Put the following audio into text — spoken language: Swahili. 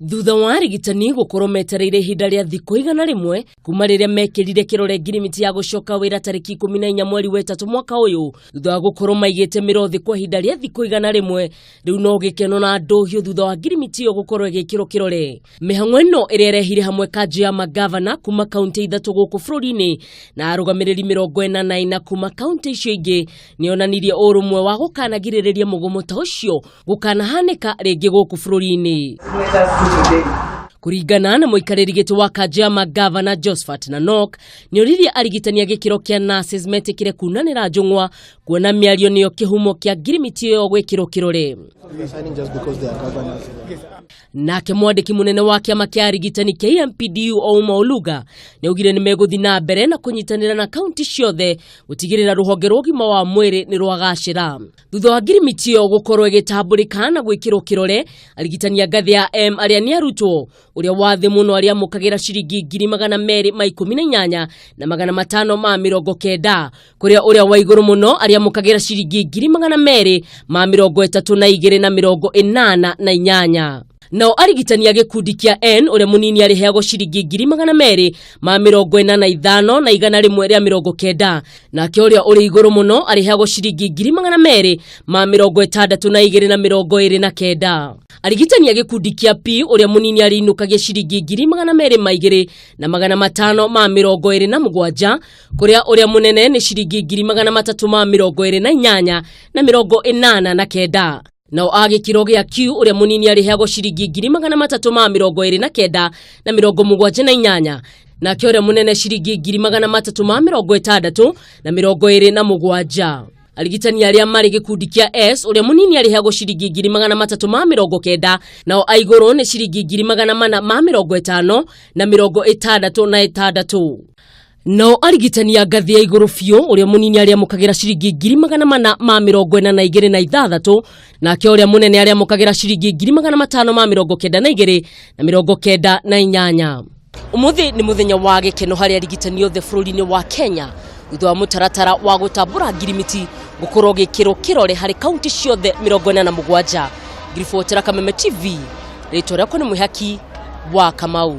Thutha wa Arigitani gukorwo metereire ihinda rĩa thiku igana rimwe kuma riria mekirire kirore ngirimiti ya gucoka wira tariki 14 mweri wa 3 mwaka uyu thutha wa gukorwo maigite mirothi kwa ihinda rĩa thiku igana rimwe riu no gikeno na ndohio thutha wa ngirimiti yo gukorwo igikirwo kirore. Mihang'o ino iria irehire hamwe kanju ya mangavana kuma kaunti 3 guku bururi-ini na arugamiriri 44 kuma kaunti icio ingi nionanirie urumwe wa gukanagiriria mugomo ta ucio gukanahanika ringi guku bururi-ini. Kurigana na muikariri giti wa kanju ya mangavana Josephat na Nok ni oririe Arigitani ya gikiro kia nurses metikire kunanira njung'wa kuona miario niyo kihumo kia ngirimiti yo gwikirwo kirore. Nake mwandiki munene wa kiama kia Arigitani kia MPDU Ouma ni ugire ni meguthi nambere na kunyitanira na kaunti ciothe gutigirira ruhonge rwa ugima wa mwiri ni rwagacira. Thutha wa ngirimiti yo gukorwo igitambũrĩka na gwikirwo kirore, Arigitani ya ngathi ya M aria ni arutwo uria wathe muno aria mukagira ciringi 218 na 590 kuria uria wa iguru muno aria mukagira ciringi 232,488. Nao Arigitani ya gikundi kia N uria munini ariheagwo ciringi 245 na igana rimwe ria 90 nake uria uri iguru muno ariheagwo ciringi 262,29. Arigitani ya gikundi kia P uria munini arinukagia ciringi 2,200 na 527 kuria uria munene ni ciringi 328 na 89. Nao agikiro gia Q uria munini ariheagwo ciringi 329 na 78 nake uria munene ciringi 360 na 27. Arigitani aria mari gikundi kia S uria munini ariheagwo ciringi 390 nao aiguru ni ciringi 450 na 66. No Arigitani ya ngathi ya iguru fio uria munini aria mukagira ciringi 446 nake uria munene aria mukagira ciringi 592 na 98. Umuthi ni muthenya wa gikeno hari Arigitani othe bururi-ini wa Kenya thutha wa mutaratara wa gutambura ngirimiti gukorwo gikiro kirore hari kaunti ciothe 47. Ngiribotera Kamau TV, ritwa riakwa ni Mwihaki wa Kamau.